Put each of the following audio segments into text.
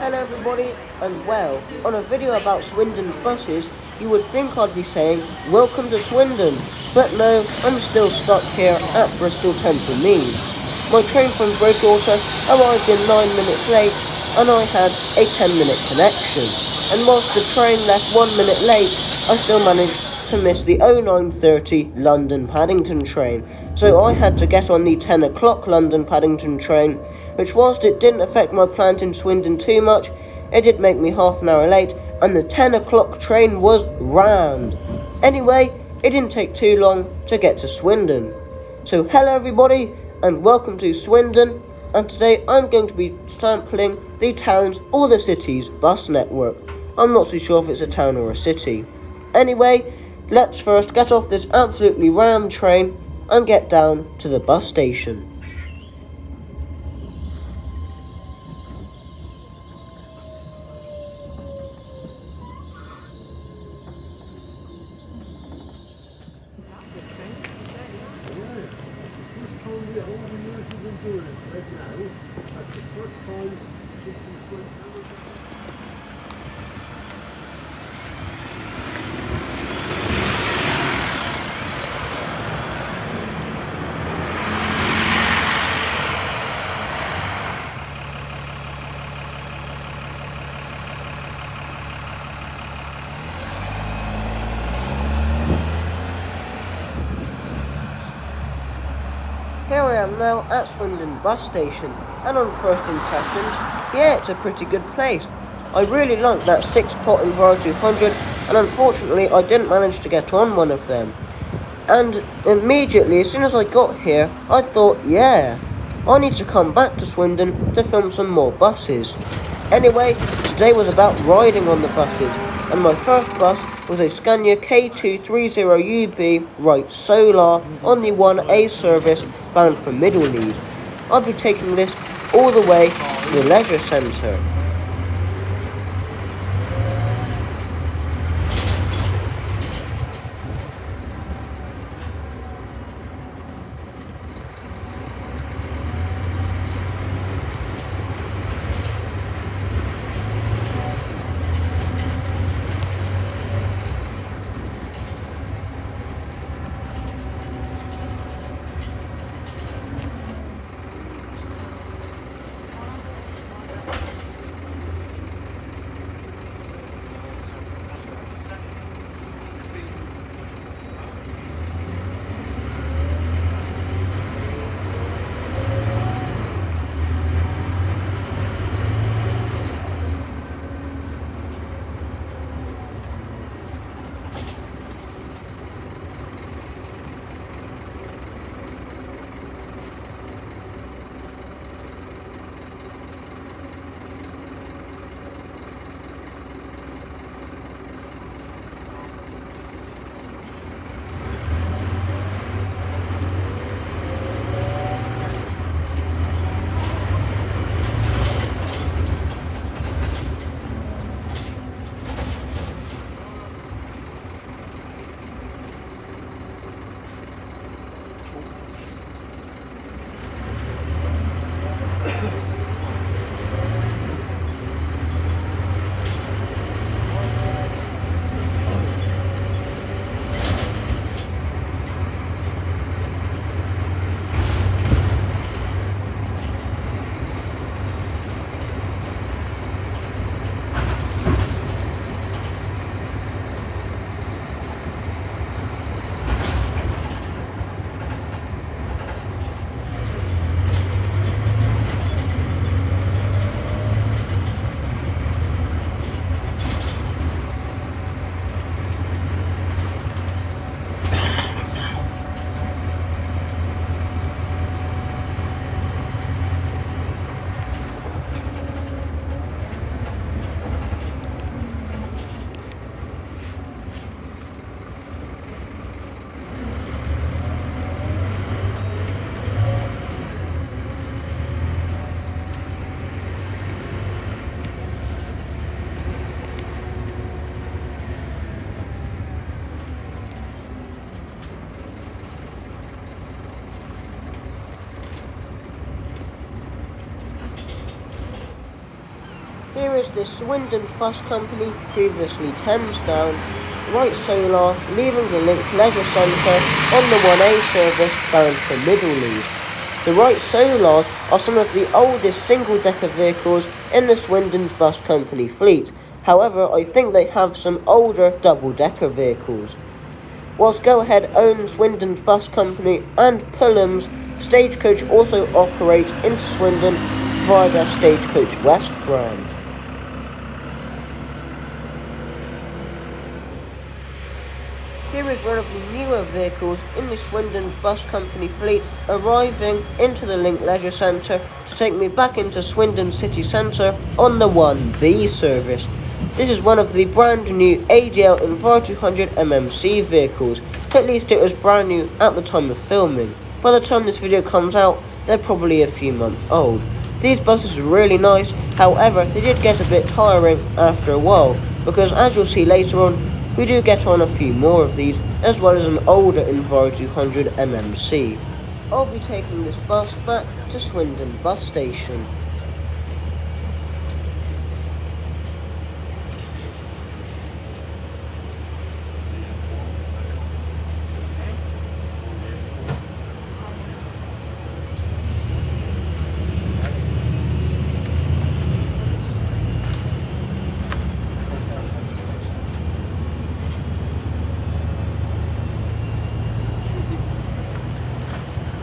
Hello everybody, and well, on a video about Swindon's buses, you would think I'd be saying, welcome to Swindon, but no, I'm still stuck here at Bristol Temple Meads. My train from Bridgewater arrived in 9 minutes late, and I had a 10-minute connection. And whilst the train left 1 minute late, I still managed to miss the 09:30 London Paddington train, so I had to get on the 10 o'clock London Paddington train, which whilst it didn't affect my plant in Swindon too much, it did make me half an hour late, and the 10 o'clock train was rammed. Anyway, it didn't take too long to get to Swindon. So hello everybody, and welcome to Swindon, and today I'm going to be sampling the town's or the city's bus network. I'm not too sure if it's a town or a city. Anyway, let's first get off this absolutely rammed train and get down to the bus station. Here I am now at Swindon bus station, and on first impressions, yeah, it's a pretty good place. I really like that 6-pot Enviro 200, and unfortunately I didn't manage to get on one of them. And immediately, as soon as I got here, I thought, yeah, I need to come back to Swindon to film some more buses. Anyway, today was about riding on the buses, and my first bus was a Scania K230UB Right Solar on the 1A service bound for Middlelead. I'll be taking this all the way to the leisure centre. Here is the Swindon Bus Company, previously Thamesdown, right solar, leaving the Link Leisure Centre on the 1A service bound for Middlemead. The right solars are some of the oldest single-decker vehicles in the Swindon Bus Company fleet. However, I think they have some older double-decker vehicles. Whilst Go Ahead owns Swindon's Bus Company and Pullham's, Stagecoach also operates into Swindon via their Stagecoach West brand. Here is one of the newer vehicles in the Swindon Bus Company fleet arriving into the Link Leisure Centre to take me back into Swindon City Centre on the 1B service. This is one of the brand new ADL Enviro 200 MMC vehicles. At least it was brand new at the time of filming. By the time this video comes out, they're probably a few months old. These buses are really nice, however, they did get a bit tiring after a while, because as you'll see later on, we do get on a few more of these, as well as an older Enviro 200 MMC. I'll be taking this bus back to Swindon bus station.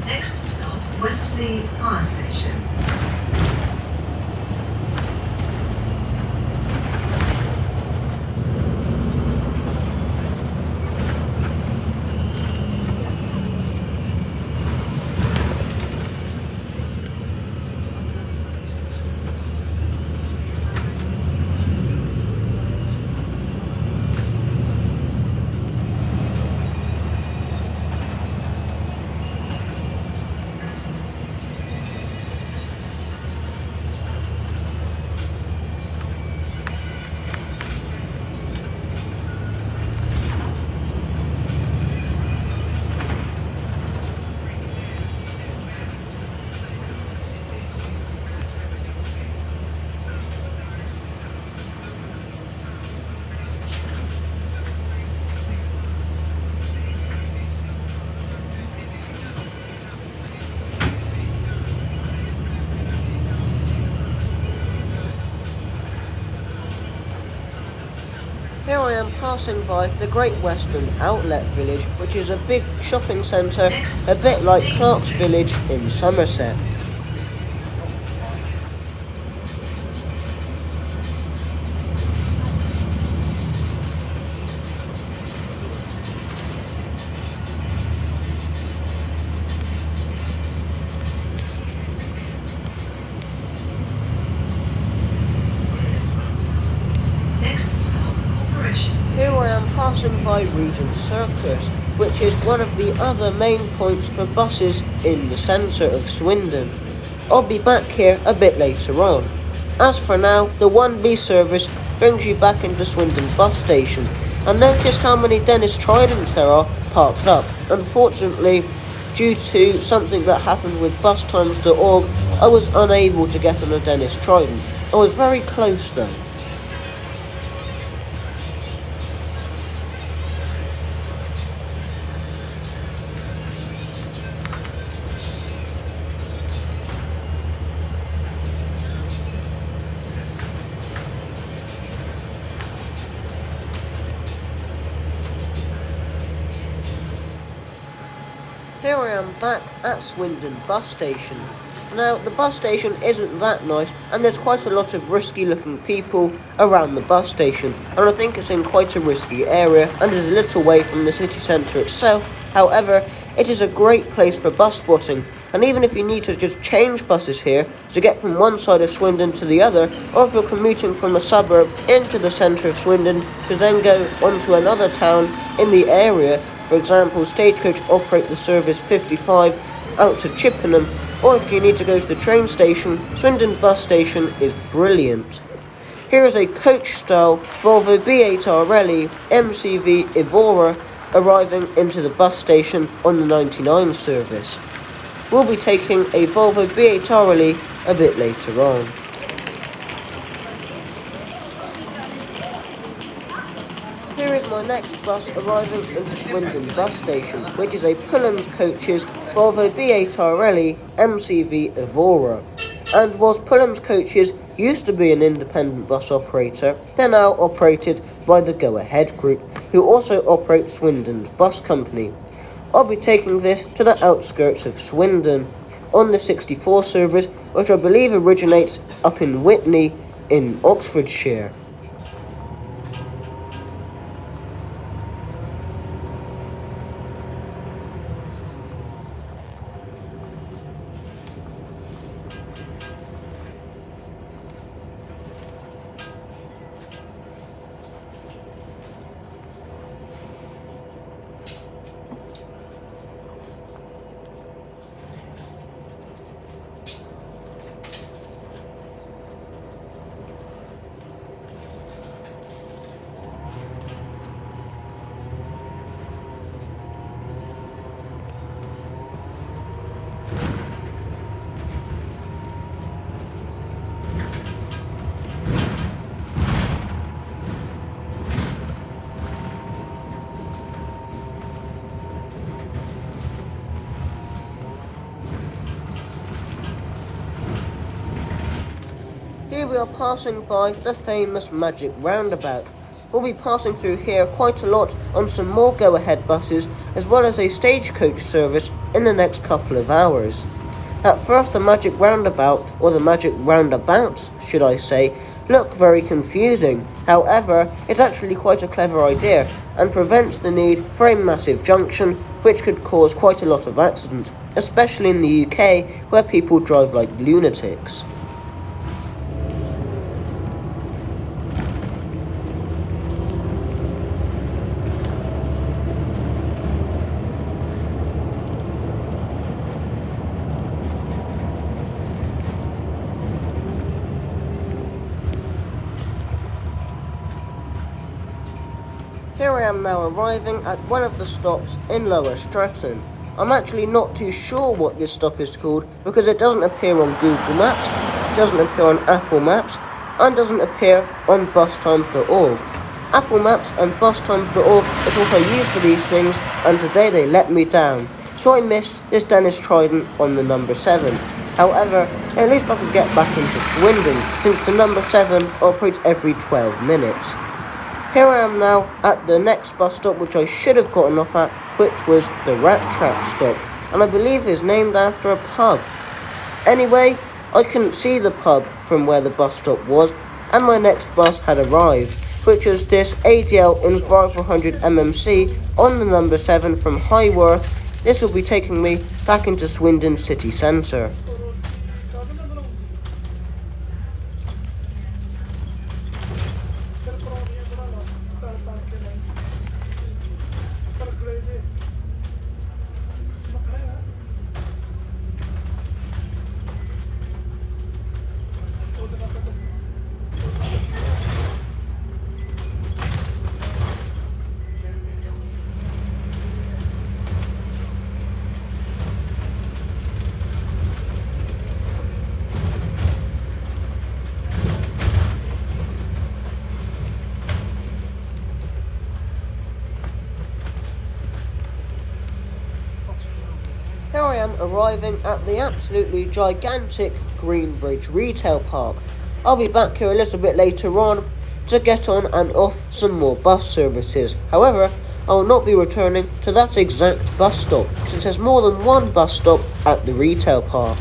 Next stop, Westley Fire Station. Here I am passing by the Great Western Outlet Village, which is a big shopping centre, a bit like Clark's Village in Somerset. Here I am passing by Regent Circus, which is one of the other main points for buses in the centre of Swindon. I'll be back here a bit later on. As for now, the 1B service brings you back into Swindon bus station, and notice how many Dennis Tridents there are parked up. Unfortunately, due to something that happened with bustimes.org, I was unable to get on a Dennis Trident. I was very close though. Here I am back at Swindon bus station. Now, the bus station isn't that nice, and there's quite a lot of risky looking people around the bus station, and I think it's in quite a risky area and is a little way from the city centre itself. However, it is a great place for bus spotting, and even if you need to just change buses here to get from one side of Swindon to the other, or if you're commuting from a suburb into the centre of Swindon to then go onto another town in the area, for example, Stagecoach operate the service 55 out to Chippenham, or if you need to go to the train station, Swindon bus station is brilliant. Here is a coach-style Volvo B8 Rally MCV Evora arriving into the bus station on the 99 service. We'll be taking a Volvo B8 Rally a bit later on. our next bus arriving into Swindon bus station, which is a Pullens Coaches Volvo B8 Rally MCV Evora. And whilst Pullens Coaches used to be an independent bus operator, they're now operated by the Go Ahead Group, who also operate Swindon's bus company. I'll be taking this to the outskirts of Swindon on the 64 service, which I believe originates up in Witney in Oxfordshire. Here we are passing by the famous Magic Roundabout. We'll be passing through here quite a lot on some more go-ahead buses, as well as a stagecoach service in the next couple of hours. At first, the Magic Roundabout, or the Magic Roundabouts, should I say, look very confusing. However, it's actually quite a clever idea and prevents the need for a massive junction, which could cause quite a lot of accidents, especially in the UK, where people drive like lunatics. Here I am now arriving at one of the stops in Lower Stretton. I'm actually not too sure what this stop is called because it doesn't appear on Google Maps, doesn't appear on Apple Maps, and doesn't appear on bustimes.org. Apple Maps and bustimes.org is what I use for these things, and today they let me down. So I missed this Dennis Trident on the number 7. However, at least I could get back into Swindon, since the number 7 operates every 12 minutes. Here I am now at the next bus stop, which I should have gotten off at, which was the Rat Trap stop, and I believe is named after a pub. Anyway, I couldn't see the pub from where the bus stop was, and my next bus had arrived, which was this ADL in 500 MMC on the number 7 from Highworth. This will be taking me back into Swindon city centre. Here I am arriving at the absolutely gigantic Greenbridge Retail Park. I'll be back here a little bit later on to get on and off some more bus services. However, I will not be returning to that exact bus stop, since there's more than one bus stop at the retail park.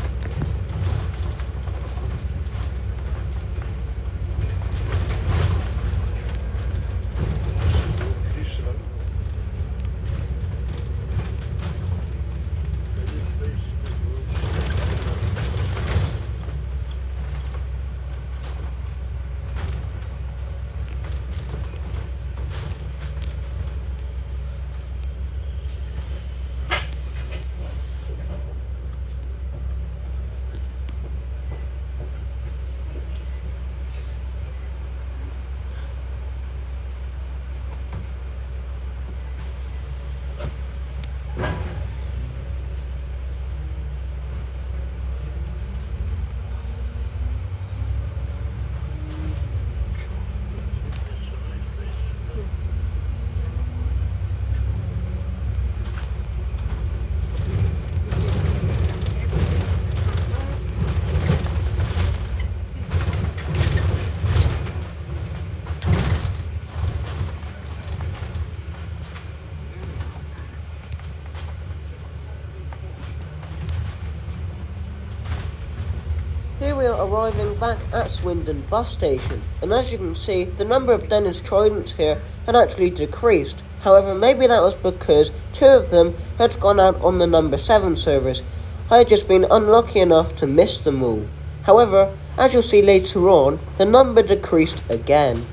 arriving back at Swindon bus station, and as you can see, the number of Dennis Tridents here had actually decreased. However, maybe that was because 2 of them had gone out on the number 7 service. I had just been unlucky enough to miss them all. However, as you'll see later on, the number decreased again.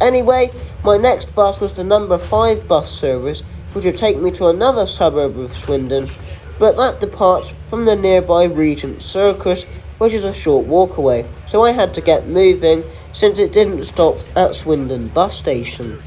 Anyway, my next bus was the number 5 bus service, which would take me to another suburb of Swindon, but that departs from the nearby Regent Circus, which is a short walk away, so I had to get moving since it didn't stop at Swindon bus station.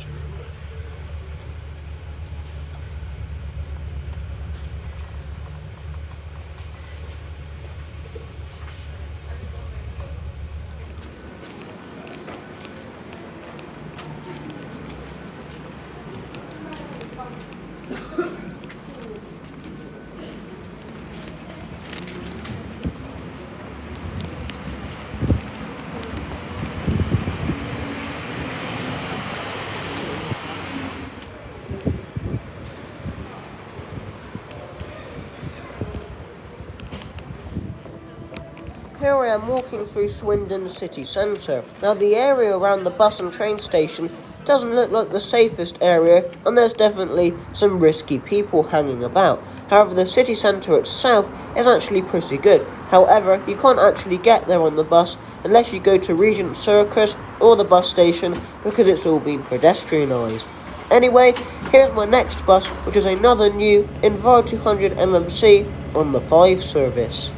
Here I am walking through Swindon city centre. Now the area around the bus and train station doesn't look like the safest area, and there's definitely some risky people hanging about. However, the city centre itself is actually pretty good. However, you can't actually get there on the bus unless you go to Regent Circus or the bus station because it's all been pedestrianised. Anyway, here's my next bus, which is another new Enviro 200 MMC on the 5 service.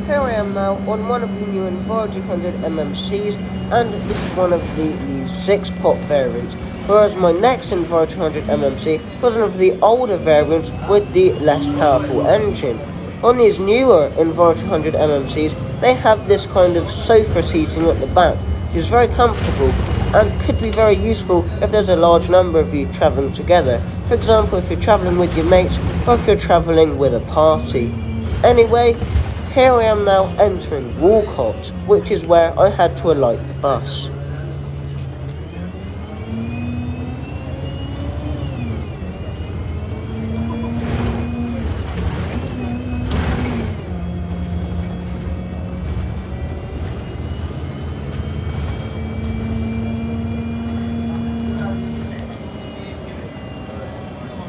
Here I am now on one of the new Enviro 200 MMCs, and this is one of the new 6-pot variants, whereas my next Enviro 200 MMC was one of the older variants with the less powerful engine. On these newer Enviro 200 MMCs, they have this kind of sofa seating at the back, which is very comfortable and could be very useful if there's a large number of you travelling together. For example, if you're travelling with your mates or if you're travelling with a party. Anyway, here I am now entering Walcott, which is where I had to alight the bus.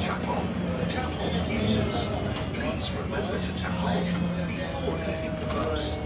Tap off users. Please remember to tap off before leaving the bus.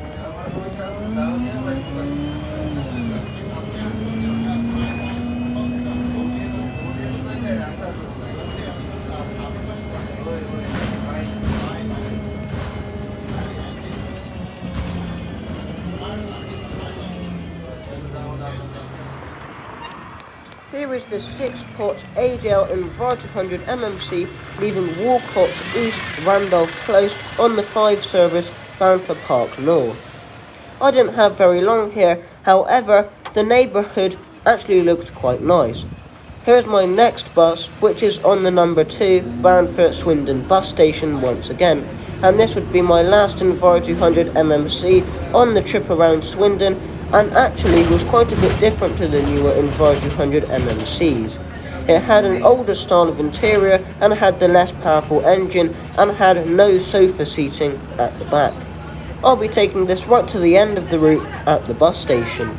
Here is the 6-pot AJL Enviro 200 MMC leaving Walcott East Randolph Close on the 5 service bound for Park North. I didn't have very long here, however, the neighbourhood actually looked quite nice. Here's my next bus, which is on the number 2 bound for Swindon bus station once again, and this would be my last Enviro 200 MMC on the trip around Swindon, and actually was quite a bit different to the newer Enviro 200 MMCs. It had an older style of interior and had the less powerful engine and had no sofa seating at the back. I'll be taking this right to the end of the route at the bus station.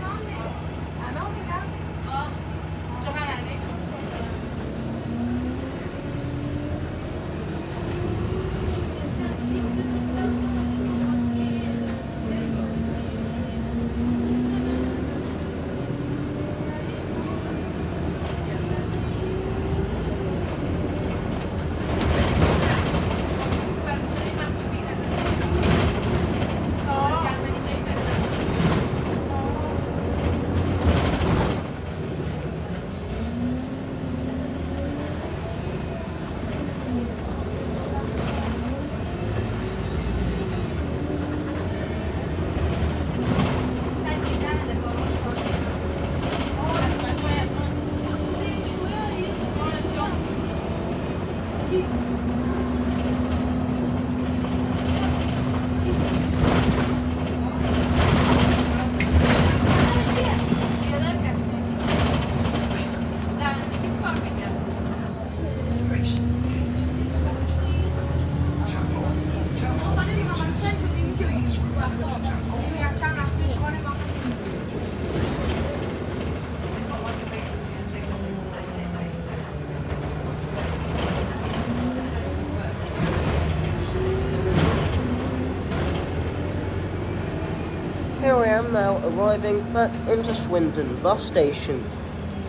am now arriving back into Swindon bus station.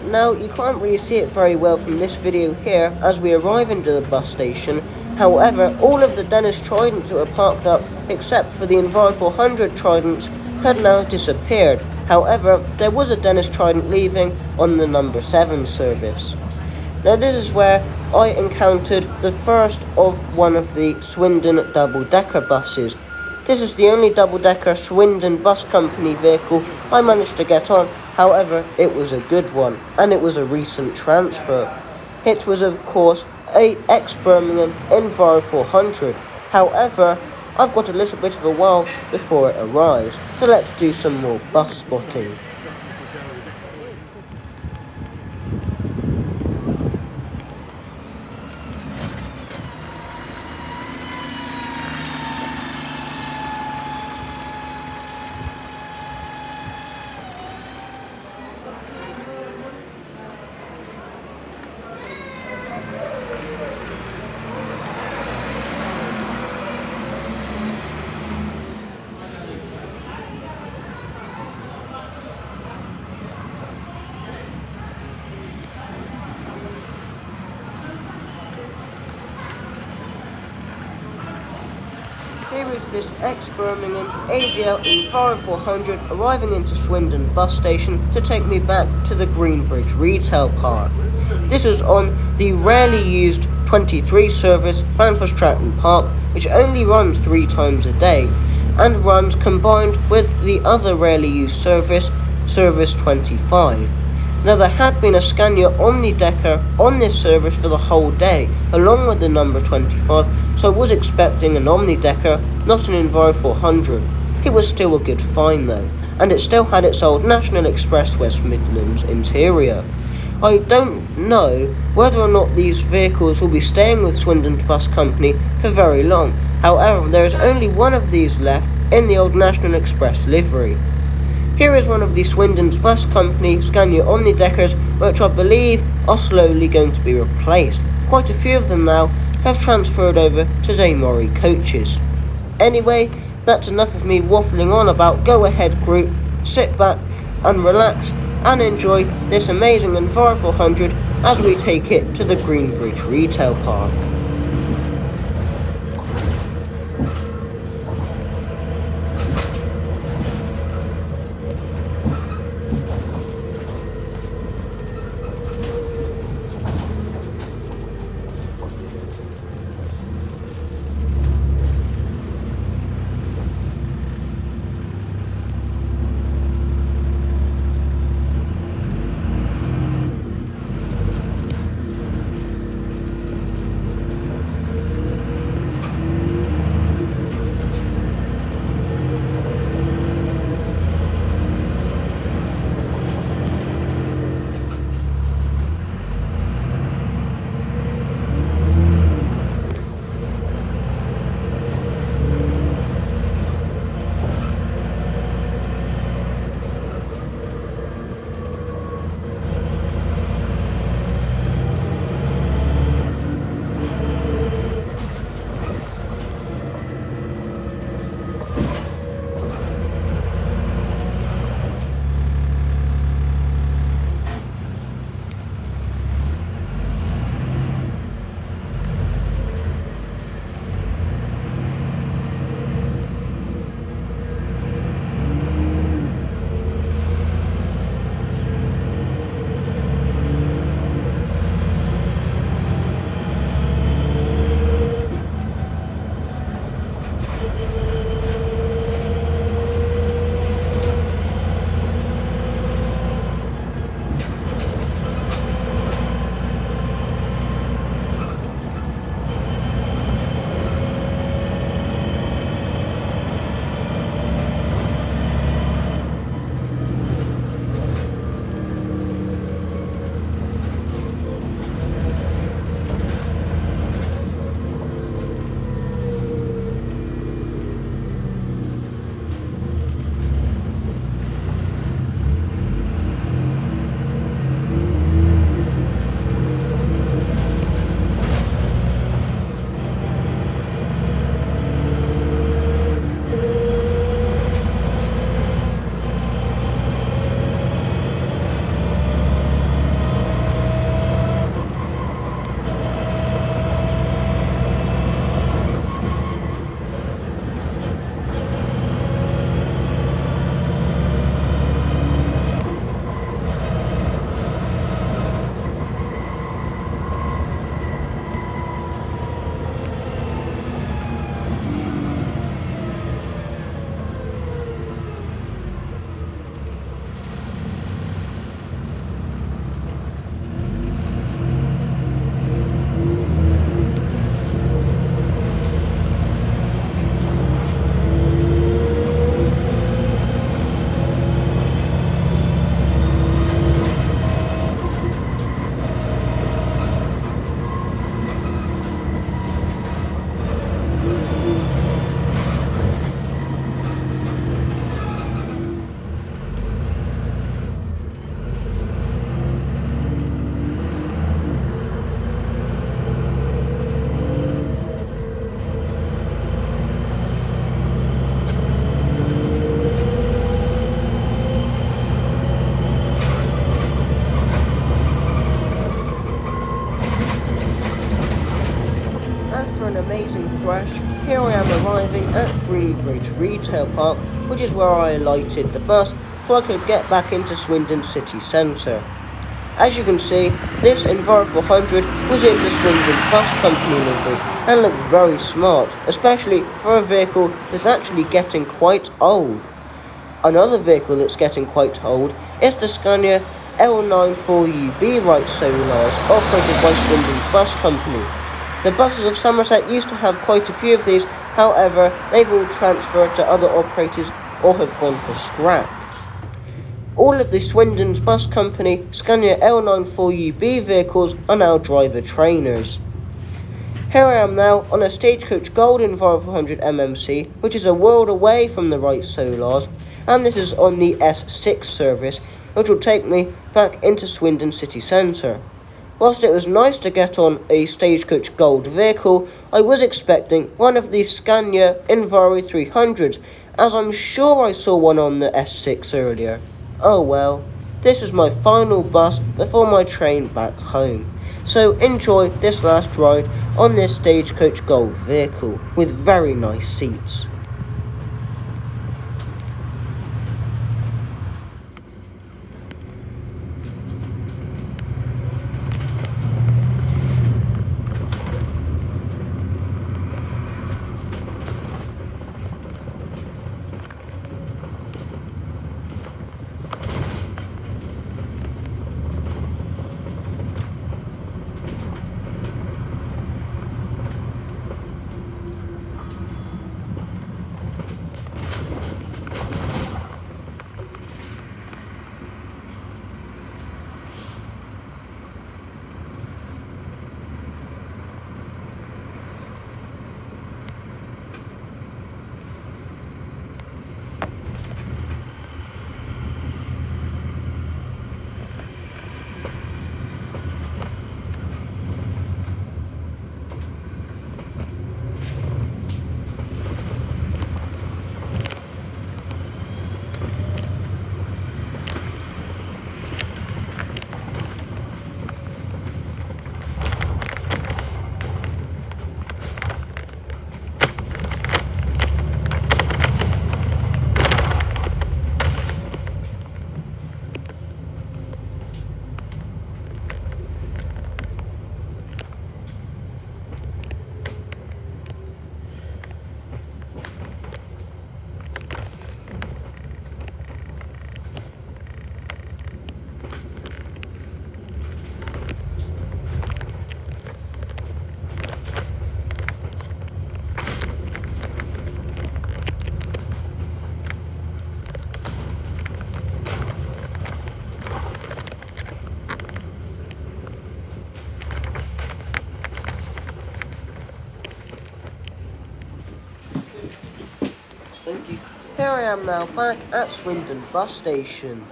Now, you can't really see it very well from this video here as we arrive into the bus station. However, all of the Dennis Tridents that were parked up, except for the Enviro 400 Tridents, had now disappeared. However, there was a Dennis Trident leaving on the number 7 service. Now, this is where I encountered the first of one of the Swindon double-decker buses. This is the only double-decker Swindon Bus Company vehicle I managed to get on. However, it was a good one, and it was a recent transfer. It was, of course, a ex-Birmingham Enviro 400. However, I've got a little bit of a while before it arrives, so let's do some more bus spotting. Here is this ex-Birmingham ADL Enviro 400 arriving into Swindon bus station to take me back to the Greenbridge Retail Park. This is on the rarely used 23 service bound for Stratton Park, which only runs 3 times a day, and runs combined with the other rarely used service, Service 25. Now, there had been a Scania omni-decker on this service for the whole day, along with the number 25, so I was expecting an omni-decker, not an Enviro 400. It was still a good find though, and it still had its old National Express West Midlands interior. I don't know whether or not these vehicles will be staying with Swindon Bus Company for very long. However, there is only one of these left in the old National Express livery. Here is one of the Swindon's Bus Company Scania omni-deckers, which I believe are slowly going to be replaced. Quite a few of them now have transferred over to Zaymori coaches. Anyway, that's enough of me waffling on about Go Ahead Group. Sit back and relax and enjoy this amazing Enviro 400 as we take it to the Greenbridge Retail Park. arriving at Greenbridge Retail Park, which is where I alighted the bus so I could get back into Swindon city centre. As you can see, this Enviro 400 was in the Swindon Bus Company livery and looked very smart, especially for a vehicle that's actually getting quite old. Another vehicle that's getting quite old is the Scania L94UB right solars operated by Swindon's Bus Company. The buses of Somerset used to have quite a few of these, however they've all transferred to other operators or have gone for scrap. All of the Swindon's Bus Company Scania L94UB vehicles are now driver trainers. Here I am now on a Stagecoach Gold Enviro 400 MMC, which is a world away from the right solars, and this is on the S6 service, which will take me back into Swindon city centre. Whilst it was nice to get on a Stagecoach Gold vehicle, I was expecting one of the Scania Enviro 300s, as I'm sure I saw one on the S6 earlier. Oh well, this is my final bus before my train back home. So enjoy this last ride on this Stagecoach Gold vehicle with very nice seats. Here I am now back at Swindon bus station.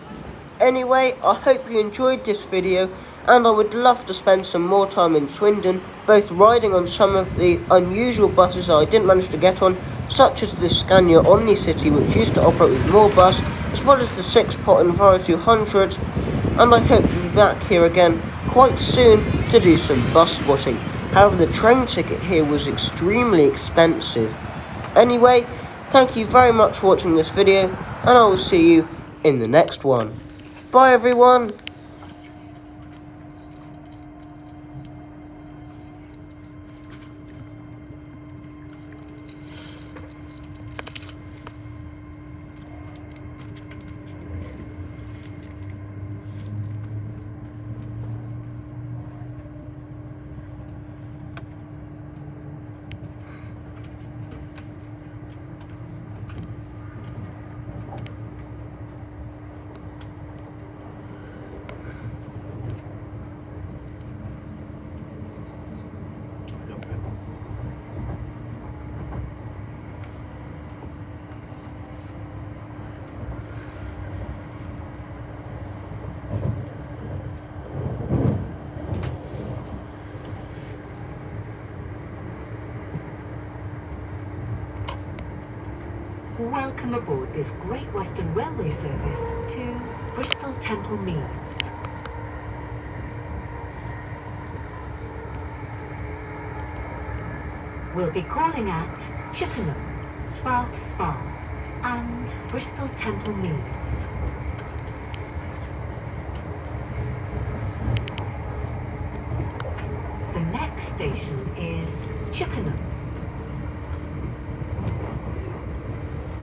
Anyway, I hope you enjoyed this video, and I would love to spend some more time in Swindon, both riding on some of the unusual buses that I didn't manage to get on, such as the Scania Omnicity, which used to operate with more bus, as well as the 6-pot Enviro 200, and I hope to be back here again quite soon to do some bus spotting. However, the train ticket here was extremely expensive. Anyway, thank you very much for watching this video, and I will see you in the next one. Bye everyone! Welcome aboard this Great Western Railway service to Bristol Temple Meads. We'll be calling at Chippenham, Bath Spa, and Bristol Temple Meads. The next station is Chippenham.